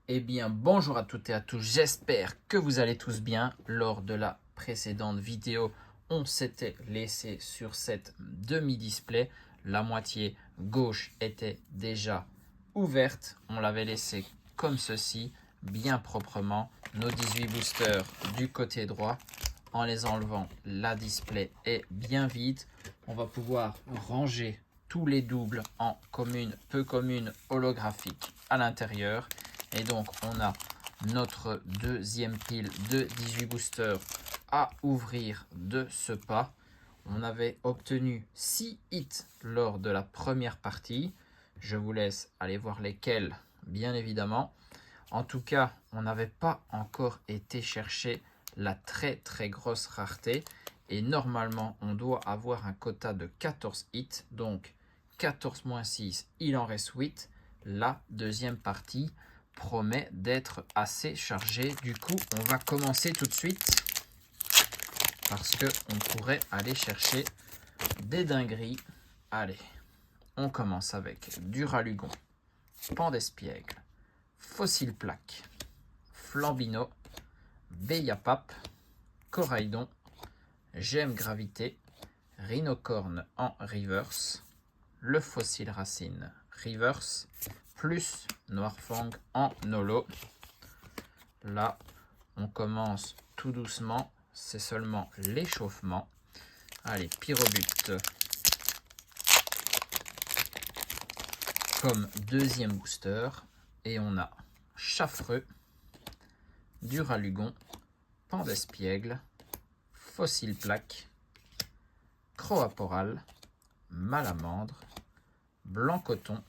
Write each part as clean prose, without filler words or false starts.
Eh bien, bonjour à toutes et à tous, j'espère que vous allez tous bien. Lors de la précédente vidéo, on s'était laissé sur cette demi-display. La moitié gauche était déjà ouverte. On l'avait laissé comme ceci, bien proprement. Nos 18 boosters du côté droit. En les enlevant, la display est bien vide. On va pouvoir ranger tous les doubles en commune, peu commune, holographique à l'intérieur. Et donc, on a notre deuxième pile de 18 boosters à ouvrir de ce pas. On avait obtenu 6 hits lors de la première partie. Je vous laisse aller voir lesquels, bien évidemment. En tout cas, on n'avait pas encore été chercher la très grosse rareté. Et normalement, on doit avoir un quota de 14 hits. Donc, 14 moins 6, il en reste 8. La deuxième partie promet d'être assez chargée. Du coup, on va commencer tout de suite. Parce qu'on pourrait aller chercher des dingueries. Allez, on commence avec du Ralugon, Pan d'Espiègle, Fossile Plaque, Flambino, Beyapap, Coraidon, GM Gravité, Rhinocorne en reverse, le Fossile Racine reverse, plus Noirfang en holo. Là, on commence tout doucement, c'est seulement l'échauffement. Allez, Pyrobut comme deuxième booster. Et on a Chaffreux, Duralugon, Pan d'Espiègle, Fossile Plaque, Croaporal, Malamandre, Blanc Coton,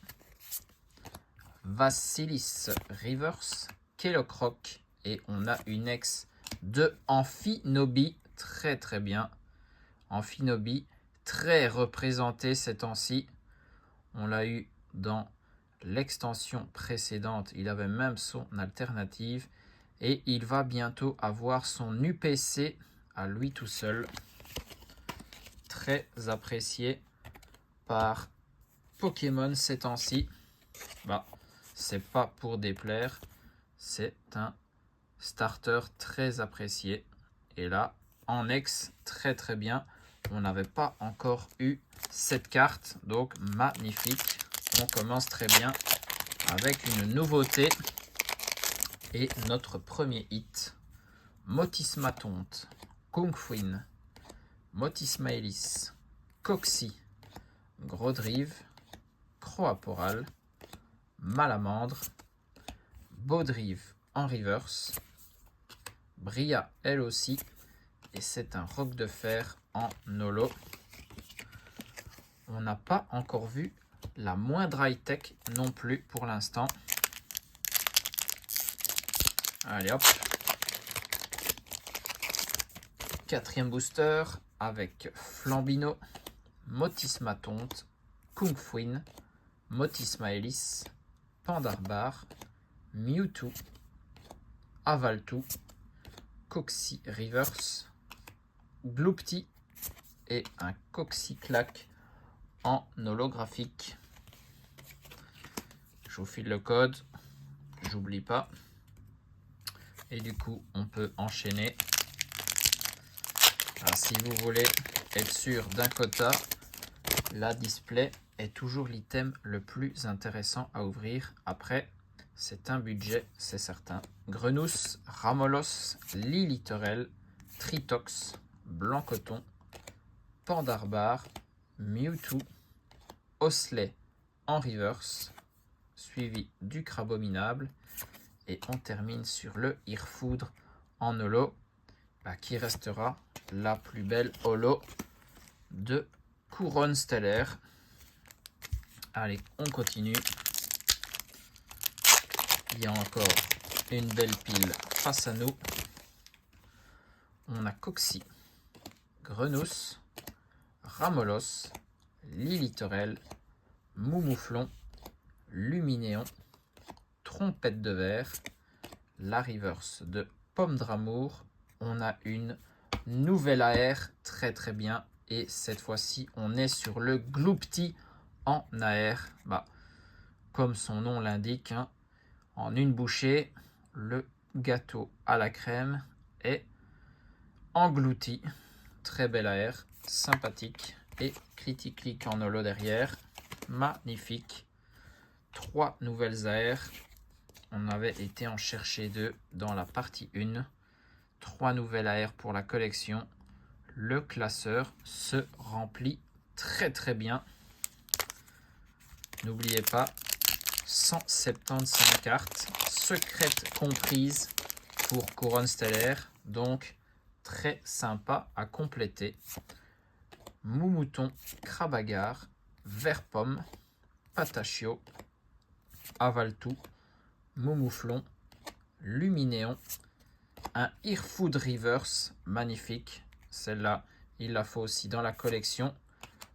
Vassilis Reverse, Kelocroc et on a une ex de Amphinobi, très bien. Amphinobi, très représenté ces temps-ci. On l'a eu dans l'extension précédente, il avait même son alternative et il va bientôt avoir son UPC à lui tout seul. Très apprécié par Pokémon ces temps-ci. Bah, c'est pas pour déplaire, c'est un starter très apprécié. Et là, en ex, très bien. On n'avait pas encore eu cette carte, donc magnifique. On commence très bien avec une nouveauté. Et notre premier hit, Motismatonte, Kungfuin, Motismaelis, Coxy, Grodrive, Croaporal, Malamandre, Baudrive en reverse, Bria elle aussi, et c'est un roc de fer en holo. On n'a pas encore vu la moindre high-tech non plus pour l'instant. Allez hop. Quatrième booster avec Flambino, Motismatonte, Kungfuin, Motismaelis, Pandarbar, Mewtwo, Avaltou, Coxy Reverse, Gloopty et un Coxyclac en holographique. Je vous file le code, j'oublie pas. Et du coup, on peut enchaîner. Alors, si vous voulez être sûr d'un quota, la display est toujours l'item le plus intéressant à ouvrir. Après, c'est un budget, c'est certain. Grenousse, Ramolos, Liliterel, Tritox, Blanc Coton, Pandarbar, Mewtwo, Osley en reverse, suivi du Crabominable. Et on termine sur le Irfoudre en holo, qui restera la plus belle holo de Couronne Stellaire. Allez, on continue. Il y a encore une belle pile face à nous. On a Coxy, Grenousse, Ramolos, Liliterel, Moumouflon, Luminéon, Trompette de verre, la reverse de Pomme d'Amour. On a une nouvelle AR très bien. Et cette fois-ci, on est sur le Gloopty en AR. Comme son nom l'indique, hein, En une bouchée, le gâteau à la crème est englouti. Très bel AR, sympathique. Et critique en holo derrière. Magnifique. 3 nouvelles AR. On avait été en chercher 2 dans la partie 1. 3 nouvelles AR pour la collection. Le classeur se remplit très bien. N'oubliez pas, 175 cartes, secrètes comprises pour couronne stellaire, donc très sympa à compléter. Moumouton, Crabagar, Vert Pomme, Patachio, Avaltou, Moumouflon, Luminéon, un Irfood Reverse magnifique. Celle-là, il la faut aussi dans la collection.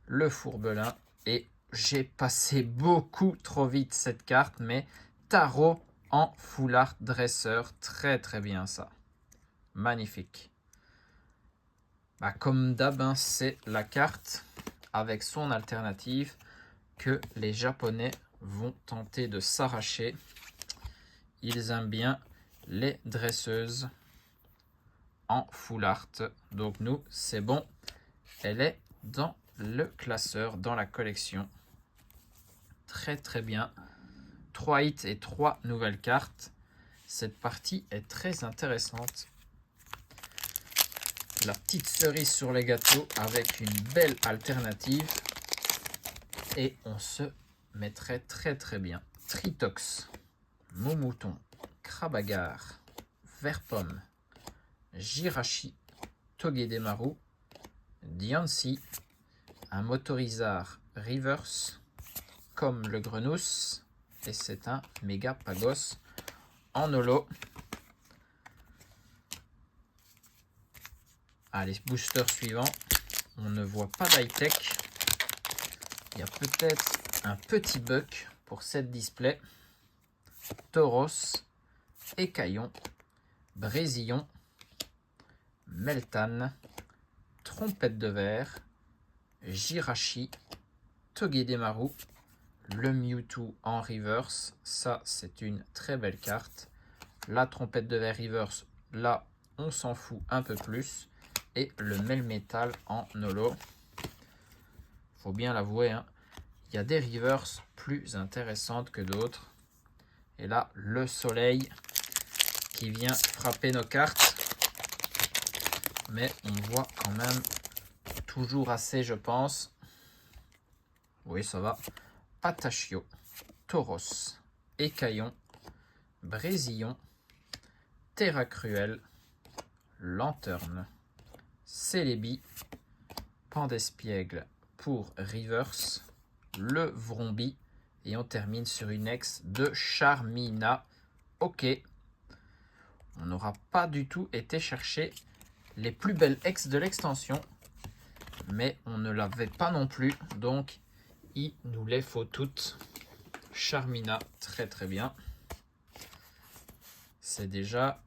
Le Fourbelin. Et j'ai passé beaucoup trop vite cette carte, mais Tarot en full art dresseur. Très bien ça. Magnifique. Bah, comme d'hab, hein, c'est la carte avec son alternative que les Japonais vont tenter de s'arracher. Ils aiment bien les dresseuses en full art. Donc nous, c'est bon. Elle est dans le classeur, dans la collection. Très bien. 3 hits et 3 nouvelles cartes. Cette partie est très intéressante. La petite cerise sur les gâteaux avec une belle alternative. Et on se mettrait très bien. Tritox, Moumouton, Crabagar, Vert Pomme, Jirachi, Togedemaru, Diancie, un Motorizar Reverse, comme le Grenousse, et c'est un méga Pagos en holo. Allez, booster suivant. On ne voit pas d'high-tech. Il y a peut-être un petit bug pour cette display. Tauros, Écaillon, Brésillon, Meltan, Trompette de verre, Jirachi, Togedemaru, le Mewtwo en reverse. Ça, c'est une très belle carte. La Trompette de verre reverse, là, on s'en fout un peu plus. Et le Melmetal en holo. Faut bien l'avouer, hein, il y a des reverses plus intéressantes que d'autres. Et là, le soleil qui vient frapper nos cartes. Mais on voit quand même toujours assez, je pense. Oui, ça va. Patachio, Tauros, Écaillon, Brésillon, Terra Cruel, Lanterne, Celebi, Pan d'Espiègle pour Reverse, le Vrombi, et on termine sur une ex de Charmina. Ok, on n'aura pas du tout été chercher les plus belles ex de l'extension, mais on ne l'avait pas non plus, donc il nous les faut toutes. Charmina, très bien. C'est déjà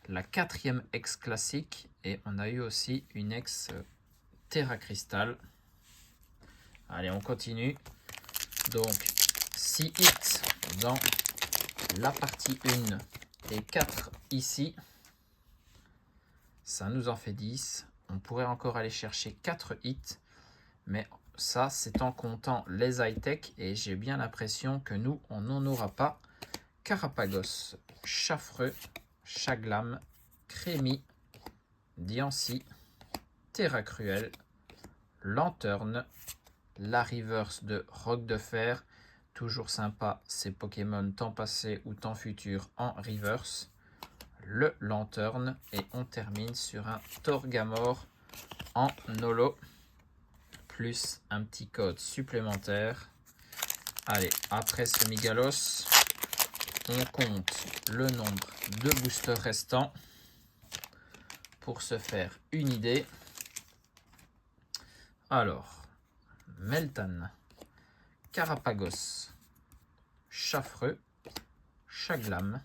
la 4e ex classique, et on a eu aussi une ex Terra Crystal. Allez, on continue. Donc 6 hits dans la partie 1 et 4 ici. Ça nous en fait 10. On pourrait encore aller chercher 4 hits, mais ça, c'est en comptant les high-tech, et j'ai bien l'impression que nous, on n'en aura pas. Carapagos, Chaffreux, Chaglam, Crémy, Diancie, Terra Cruel, Lanterne, la reverse de Roc de Fer. Toujours sympa ces Pokémon temps passé ou temps futur en reverse. Le Lanterne, et on termine sur un Torgamore en holo, plus un petit code supplémentaire. Allez, après ce Migalos, on compte le nombre de boosters restants pour se faire une idée. Alors, Meltan, Carapagos, Chaffreux, Chaglam,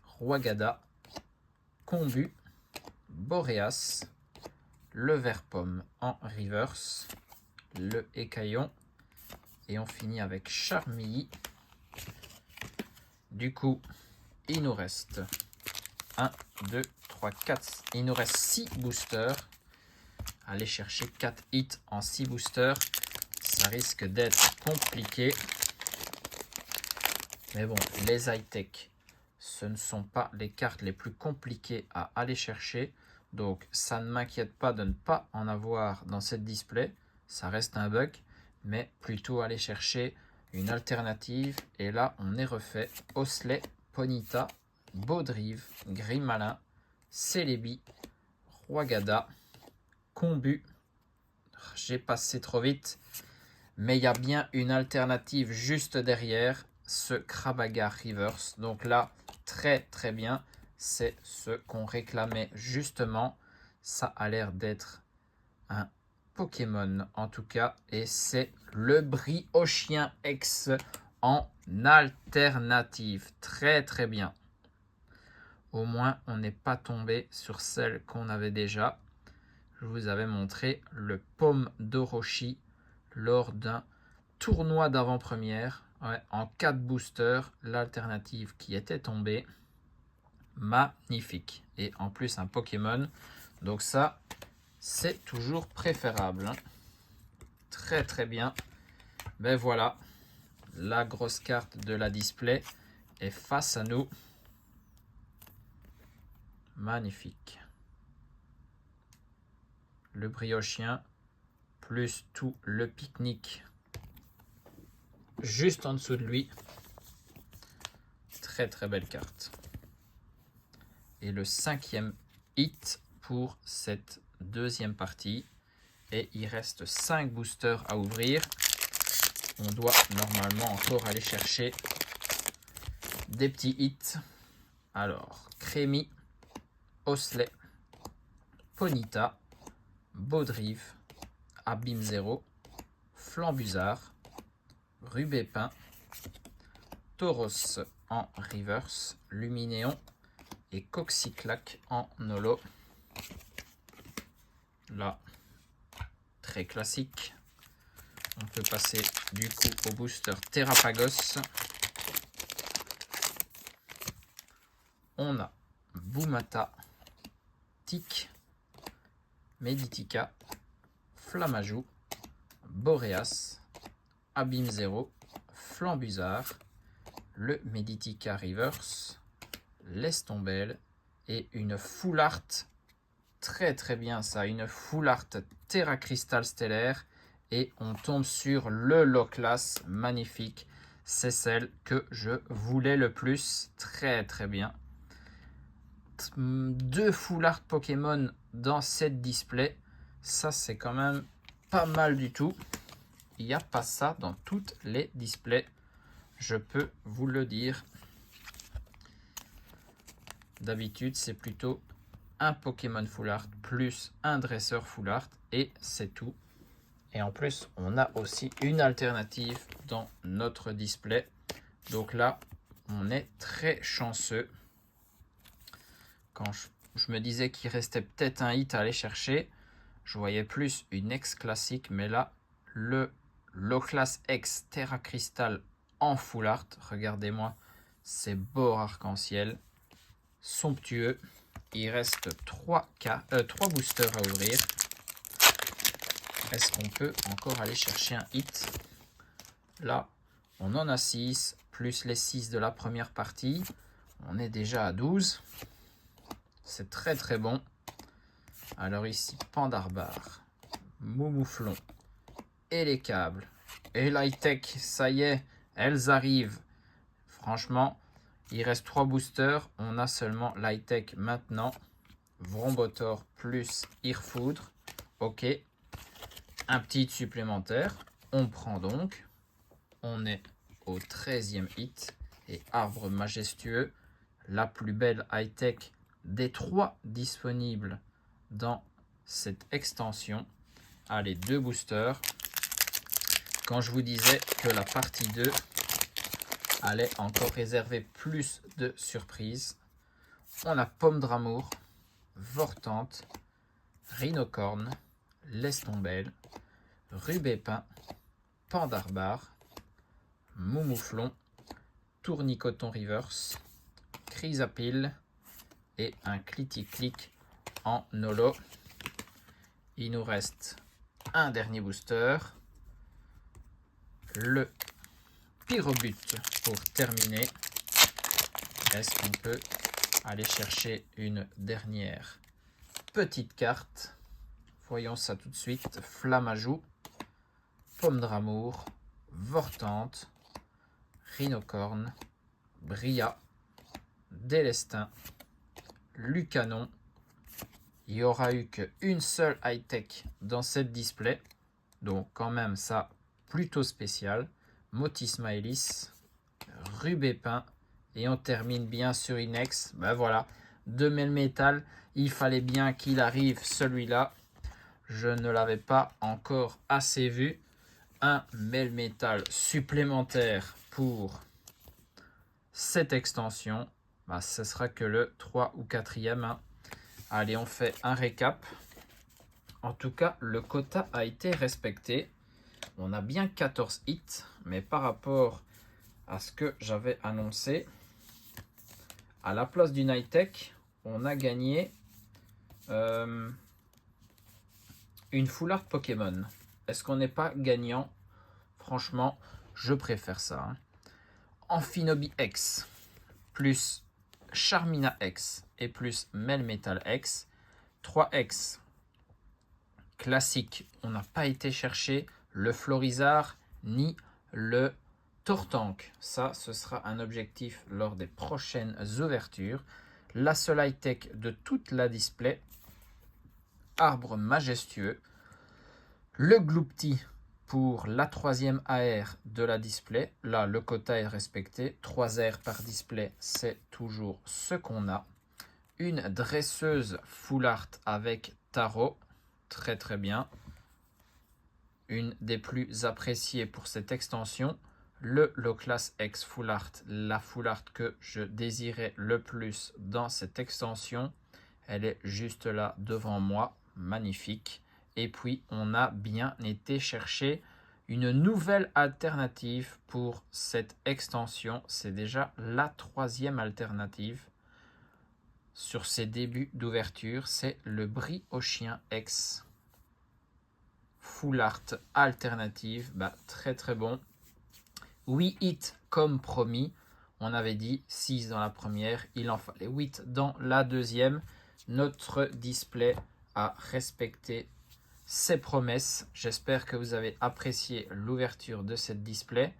Roigada, Combu, Boreas, le Vert Pomme en reverse, le Écaillon, et on finit avec Charmilly, Du coup, il nous reste 1, 2, 3, 4. Il nous reste 6 boosters. Aller chercher 4 hits en 6 boosters, ça risque d'être compliqué. Mais bon, les high-tech, ce ne sont pas les cartes les plus compliquées à aller chercher. Donc, ça ne m'inquiète pas de ne pas en avoir dans cette display. Ça reste un bug, mais plutôt aller chercher une alternative. Et là, on est refait. Osley, Ponyta, Baudrive, Grimalin, Celebi, Roigada, Combu. J'ai passé trop vite. Mais il y a bien une alternative juste derrière. Ce Krabaga Reverse. Donc là, très très bien. C'est ce qu'on réclamait justement. Ça a l'air d'être un Pokémon en tout cas. Et c'est le Briochien X en alternative. Très très bien. Au moins, on n'est pas tombé sur celle qu'on avait déjà. Je vous avais montré le Pomme d'Orochi lors d'un tournoi d'avant-première. Ouais, en 4 boosters, l'alternative qui était tombée. Magnifique. Et en plus, un Pokémon. Donc ça, c'est toujours préférable. Très très bien. Ben voilà, la grosse carte de la display est face à nous. Magnifique. Le Briochien, plus tout le pique-nique juste en dessous de lui. Très très belle carte. Et le 5e hit pour cette deuxième partie. Et il reste 5 boosters à ouvrir. On doit normalement encore aller chercher des petits hits. Alors, Crémy, Osley, Ponyta, Baudrive, Abîme 0, Flambusard, Rubépin, Tauros en reverse, Luminéon et Coxyclac en holo. Là, très classique. On peut passer du coup au booster Terrapagos. On a Boumata, Tic, Meditica, Flamajou, Boreas, Abîme 0, Flambusard, le Meditica Reverse, l'Estombelle et une Full Art. Très très bien ça, une Full Art Terra Crystal Stellaire. Et on tombe sur le low class, magnifique. C'est celle que je voulais le plus. Très très bien. 2 Full Art Pokémon dans cette display. Ça c'est quand même pas mal du tout. Il n'y a pas ça dans toutes les displays. Je peux vous le dire. D'habitude c'est plutôt un Pokémon Full Art plus un dresseur Full Art. Et c'est tout. Et en plus, on a aussi une alternative dans notre display. Donc là, on est très chanceux. Quand je me disais qu'il restait peut-être un hit à aller chercher, je voyais plus une X classique. Mais là, le Low Class X Terra Crystal en Full Art. Regardez-moi ces beaux arc-en-ciel. Somptueux. Il reste 3 boosters à ouvrir. Est-ce qu'on peut encore aller chercher un hit? Là, on en a 6, plus les 6 de la première partie. On est déjà à 12. C'est très très bon. Alors ici, Pandarbar, Moumouflon et les câbles. Et l'high-tech, ça y est, elles arrivent. Franchement, il reste 3 boosters. On a seulement l'high-tech maintenant. Vrombotor plus Irfoudre. Ok. Un petit hit supplémentaire. On prend donc. On est au 13e hit. Et Arbre Majestueux, la plus belle high-tech des 3 disponibles dans cette extension. Allez, 2 boosters. Quand je vous disais que la partie 2 allait encore réserver plus de surprises. On a Pomme d'Amour, Vortante, Rhinocorne, Lestombelle, Rubépin, Pandarbar, Moumouflon, tournicoton reverse, chrysapile et un click en holo. Il nous reste un dernier booster, le pyrobut pour terminer. Est-ce qu'on peut aller chercher une dernière petite carte? Voyons ça tout de suite. Flamme-à-joux, Pomme d'amour, Vortante, Rhinocorne, Bria, Délestin, Lucanon. Il n'y aura eu qu'une seule high-tech dans cette display. Donc quand même ça, plutôt spécial. Motis Maëlys, Rubépin. Et on termine bien sur Inex. Ben voilà, de Melmetal. Il fallait bien qu'il arrive celui-là. Je ne l'avais pas encore assez vu. Un Melmetal supplémentaire pour cette extension. Ben, ce sera que le 3 ou 4e. Hein. Allez, on fait un récap. En tout cas, le quota a été respecté. On a bien 14 hits, mais par rapport à ce que j'avais annoncé, à la place d'une high-tech, on a gagné une full art Pokémon. Est-ce qu'on n'est pas gagnant? Franchement, je préfère ça. Hein. Amphinobi X, plus Charmina X et plus Melmetal X. 3X classique, on n'a pas été chercher le Florizard ni le Tortank. Ça, ce sera un objectif lors des prochaines ouvertures. La seule high-tech de toute la display. Arbre majestueux. Le Gloupti pour la 3e AR de la display. Là, le quota est respecté. 3 airs par display, c'est toujours ce qu'on a. Une dresseuse full art avec tarot. Très très bien. Une des plus appréciées pour cette extension. Le Loclas X Full Art, la Full Art que je désirais le plus dans cette extension. Elle est juste là devant moi, magnifique. Et puis on a bien été chercher une nouvelle alternative pour cette extension. C'est déjà la 3e alternative sur ces débuts d'ouverture. C'est le Briochien X Full Art alternative. Bah, très très bon. 8 hits comme promis. On avait dit 6 dans la première. Il en fallait 8 dans la deuxième. Notre display a respecté ses promesses. J'espère que vous avez apprécié l'ouverture de cette display.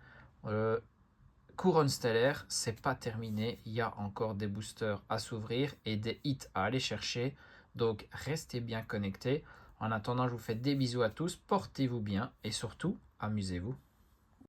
Couronne stellaire, c'est pas terminé. Il y a encore des boosters à s'ouvrir et des hits à aller chercher. Donc restez bien connectés. En attendant, je vous fais des bisous à tous. Portez-vous bien et surtout, amusez-vous.